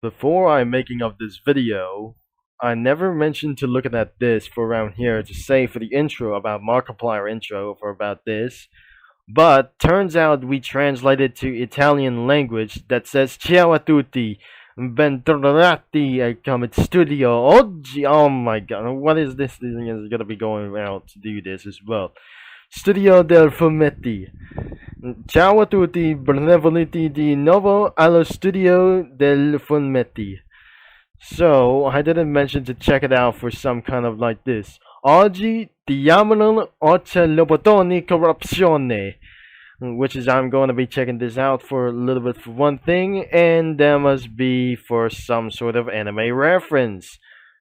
Before I'm making of this video, I never mentioned to looking at this for around here to say for the intro about Markiplier intro for about this, but turns out we translated to Italian language that says Ciao a tutti, bentornati al Comic Studio. Oggi, oh my god, what is this thing is gonna be going out to do this as well. Studio del Fumetti. Ciao a tutti, benvenuti di nuovo allo studio del Fumetti. So, I didn't mention to check it out for some kind of like this. Oggi ti chiamano Ocha Lobotomy Corporation, which is I'm going to be checking this out for a little bit for one thing, and that must be for some sort of anime reference.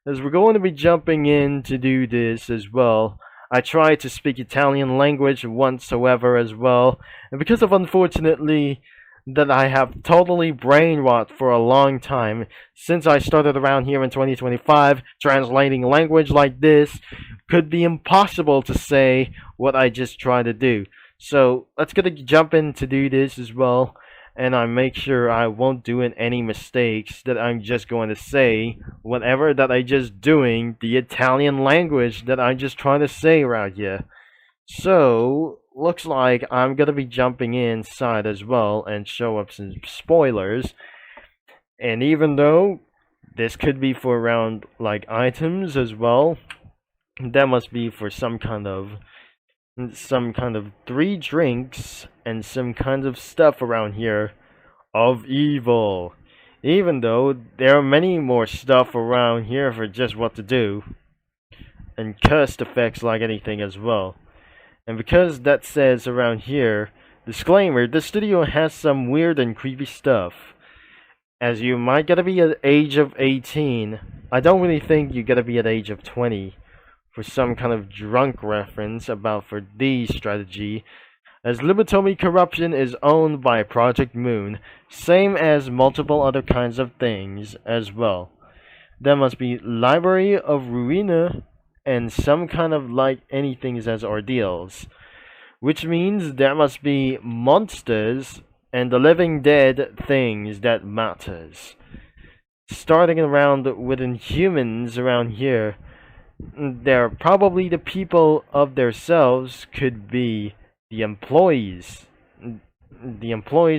As we're going to be jumping in to do this as well, I tried to speak Italian language whatsoever as well, and because of unfortunately that I have totally brain rot for a long time since I started around here in 2025, translating language like this could be impossible to say what I just tried to do. So let's get to jump in to do this as well, and I make sure I won't do any mistakes, that I'm just going to say whatever that I just doing the Italian language that I'm just trying to say right here. So looks like I'm gonna be jumping inside as well and show up some spoilers. And even though this could be for around like items as well, that must be for some kind of 3 drinks and some kind of stuff around here of evil. Even though there are many more stuff around here for just what to do, and cursed effects like anything as well. And because that says around here, disclaimer, the studio has some weird and creepy stuff. As you might gotta be at age of 18, I don't really think you gotta be at age of 20 for some kind of drunk reference about for the strategy, as Lobotomy Corruption is owned by Project Moon, same as multiple other kinds of things as well. There must be Library of Ruina and some kind of like anything as ordeals, which means there must be monsters and the living dead things that matters. Starting around within humans around here, they're probably the people of themselves, could be the employees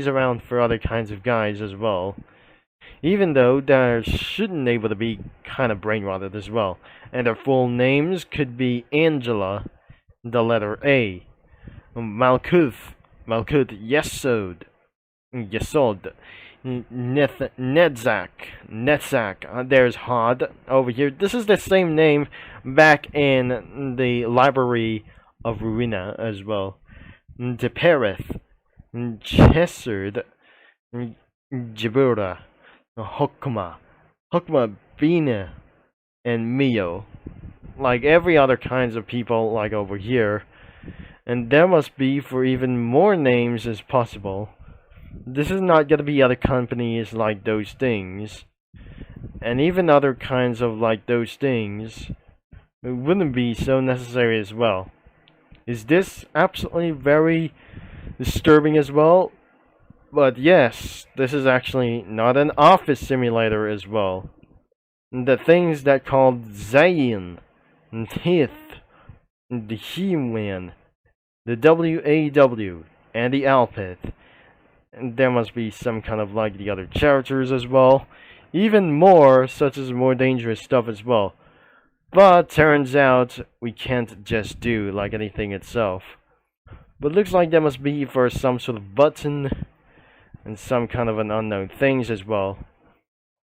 around for other kinds of guys as well. Even though they shouldn't able to be kind of brain rotted as well. And their full names could be Angela, the letter A, Malkuth, Yesod, Netzak, there's Hod over here. This is the same name back in the Library of Ruina as well. Depereth, Chesed, Jibura, Hokma, Bina, and Mio. Like every other kinds of people like over here. And there must be for even more names as possible. This is not gonna be other companies like those things. And even other kinds of like those things, it wouldn't be so necessary as well. Is this absolutely very disturbing as well? But yes, this is actually not an office simulator as well. The things that called Zayn, Hith, the He-Man, the WAW, and the Alpith. And there must be some kind of like the other characters as well. Even more, such as more dangerous stuff as well. But turns out we can't just do like anything itself. But looks like there must be for some sort of button and some kind of an unknown things as well.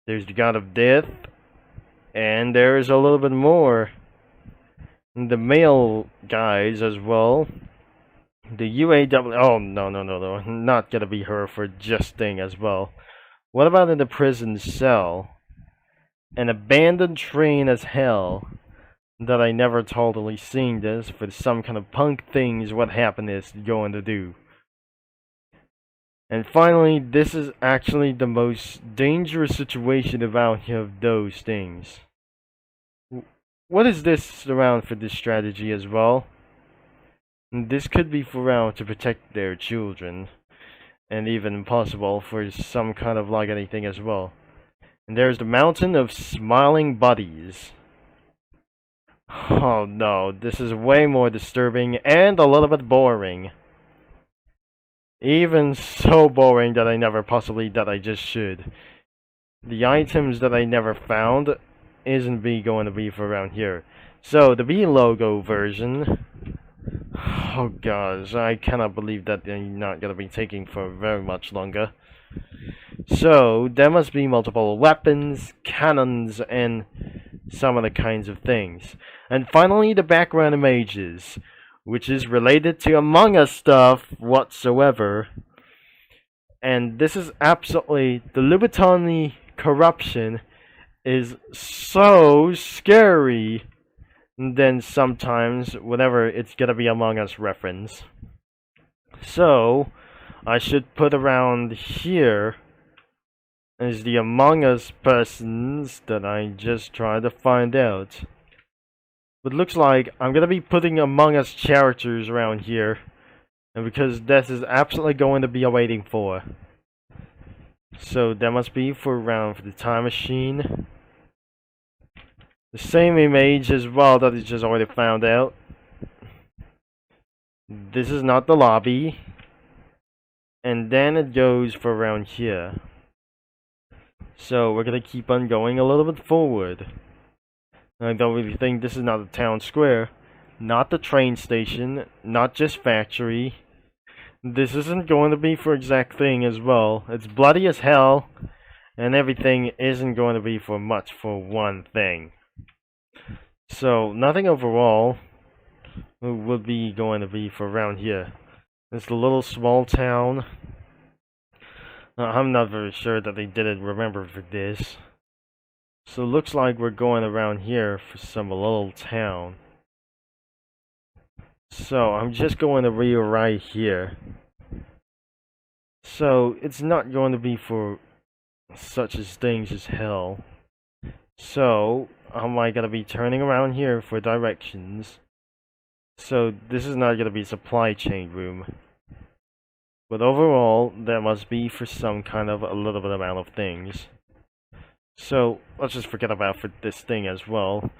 There's the God of Death, and there's a little bit more. The male guys as well. The UAW. Oh no, not gonna be her for just thing as well. What about in the prison cell? An abandoned train as hell. That I never totally seen this for some kind of punk things. What happened is going to do. And finally, this is actually the most dangerous situation about of those things. What is this around for this strategy as well? This could be for around to protect their children, and even possible for some kind of like anything as well. And there's the mountain of smiling buddies. Oh no, this is way more disturbing and a little bit boring. Even so boring that I just should. The items that I never found isn't going to be for around here. So, the B logo version. Oh gosh, I cannot believe that they're not going to be taking for very much longer. So, there must be multiple weapons, cannons, and some other kinds of things. And finally, the background images, which is related to Among Us stuff whatsoever. And this is absolutely, the Lobotomy corruption is so scary. Then sometimes, whenever it's gonna be Among Us reference. So, I should put around here is the Among Us persons that I just tried to find out. But looks like I'm gonna be putting Among Us characters around here. And because this is absolutely going to be awaiting for. So that must be for the time machine. The same image as well that I just already found out. This is not the lobby. And then it goes for around here. So we're gonna keep on going a little bit forward. I don't really think this is not a town square. Not the train station. Not just factory. This isn't going to be for exact thing as well. It's bloody as hell. And everything isn't going to be for much for one thing. So, nothing overall would be going to be for around here. It's a little small town. I'm not very sure that they didn't remember for this. So, looks like we're going around here for some little town. So, I'm just going to rewrite here. So, it's not going to be for such as things as hell. So, am I going to be turning around here for directions? So, this is not going to be supply chain room. But overall, that must be for some kind of a little bit amount of things. So, let's just forget about for this thing as well.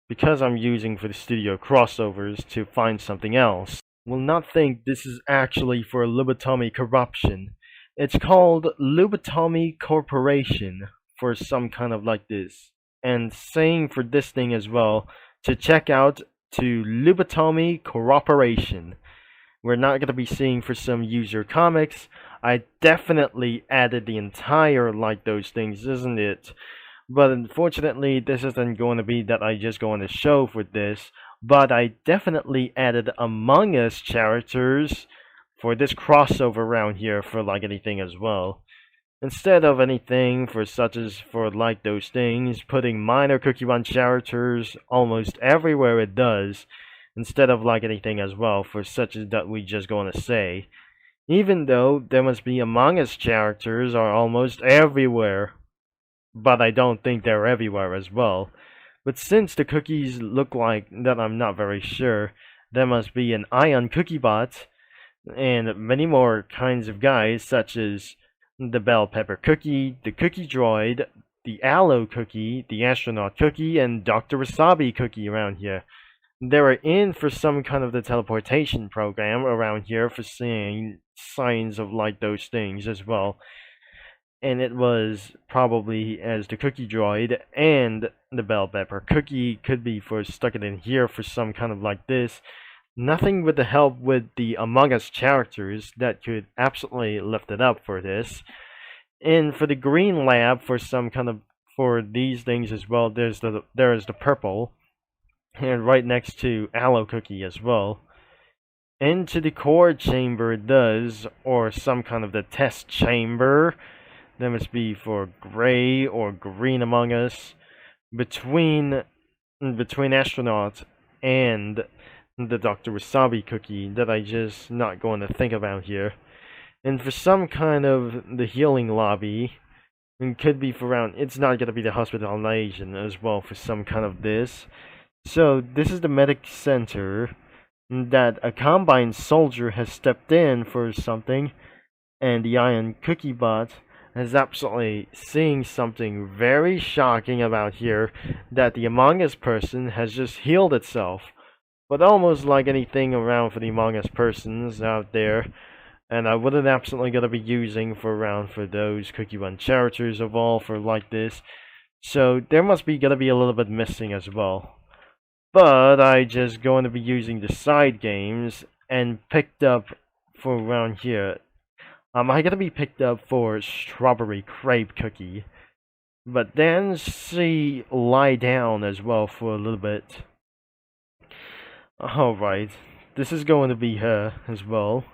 Because I'm using for the studio crossovers to find something else. Will not think this is actually for Lobotomy corruption. It's called Lobotomy Corporation for some kind of like this. And saying for this thing as well, to check out to Lobotomy Corporation. We're not going to be seeing for some user comics. I definitely added the entire like those things, isn't it? But unfortunately, this isn't going to be that I just going to show for this. But I definitely added Among Us characters for this crossover around here for like anything as well. Instead of anything for such as for like those things, putting minor Cookie Run characters almost everywhere it does. Instead of like anything as well for such as that we just going to say. Even though there must be Among Us characters are almost everywhere. But I don't think they're everywhere as well. But since the cookies look like that I'm not very sure, there must be an Ion Cookie Bot, and many more kinds of guys such as the Bell Pepper Cookie, the Cookie Droid, the Aloe Cookie, the Astronaut Cookie, and Dr. Wasabi Cookie around here. They were in for some kind of the teleportation program around here for seeing signs of like those things as well. And it was probably as the Cookie Droid and the Bell Pepper Cookie could be for stuck it in here for some kind of like this. Nothing with the help with the Among Us characters that could absolutely lift it up for this. And for the green lab for some kind of for these things as well, there is the purple. And right next to Aloe Cookie as well. Into the core chamber it does, or some kind of the test chamber. That must be for gray or green Among Us. Between Astronaut and the Dr. Wasabi Cookie that I just not going to think about here. And for some kind of the healing lobby, it could be for around, it's not going to be the hospitalization as well for some kind of this. So this is the medic center that a combined soldier has stepped in for something, and the Ion Cookie Bot is absolutely seeing something very shocking about here, that the Among Us person has just healed itself. But almost like anything around for the Among Us persons out there, and I wouldn't absolutely gonna be using for around for those Cookie Run characters of all for like this. So there must be gonna be a little bit missing as well. But I just going to be using the side games and picked up for around here. I gotta be picked up for Strawberry Crepe Cookie. But then she lie down as well for a little bit. Alright, this is going to be her as well.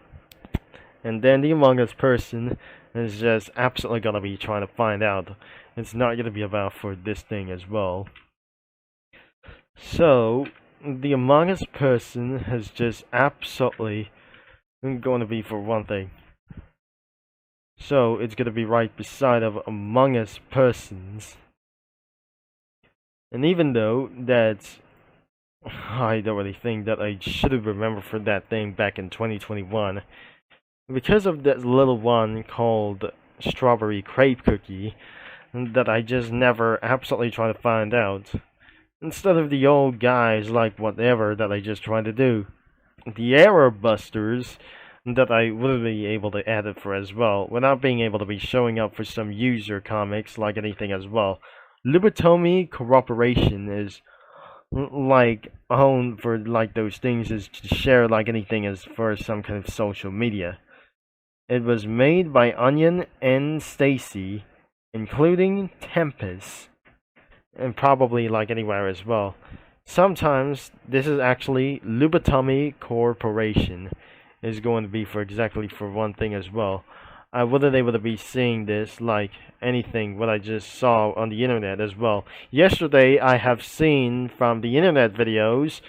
And then the Among Us person is just absolutely gonna be trying to find out. It's not gonna be about for this thing as well. So, the Among Us person has just absolutely going to be for one thing. So, it's gonna be right beside of Among Us persons. And even though that I don't really think that I should have remembered for that thing back in 2021, because of that little one called Strawberry Crepe Cookie, that I just never absolutely try to find out. Instead of the old guys like whatever that I just tried to do. The error busters that I would be able to add it for as well, without being able to be showing up for some user comics like anything as well. Lobotomy Corporation is like owned for like those things is to share like anything as far as some kind of social media. It was made by Onion and Stacy, including Tempest, and probably like anywhere as well. Sometimes this is actually Lobotomy Corporation is going to be for exactly for one thing as well. I wasn't able to be seeing this like anything what I just saw on the internet as well. Yesterday I have seen from the internet videos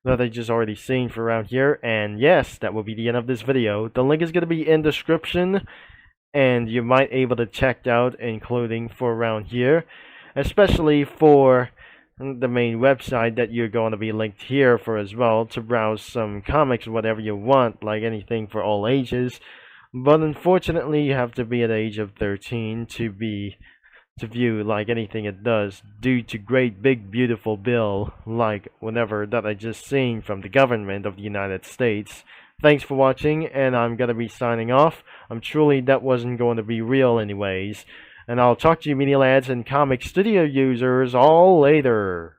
that I just already seen for around here, and yes, that will be the end of this video. The link is going to be in description, and you might able to check out including for around here, especially for the main website that you're going to be linked here for as well, to browse some comics, whatever you want, like anything for all ages. But unfortunately, you have to be at the age of 13 to view like anything it does, due to great big beautiful bill like whatever that I just seen from the government of the United States. Thanks for watching, and I'm gonna be signing off. I'm truly that wasn't going to be real anyways. And I'll talk to you media lads and comic studio users all later.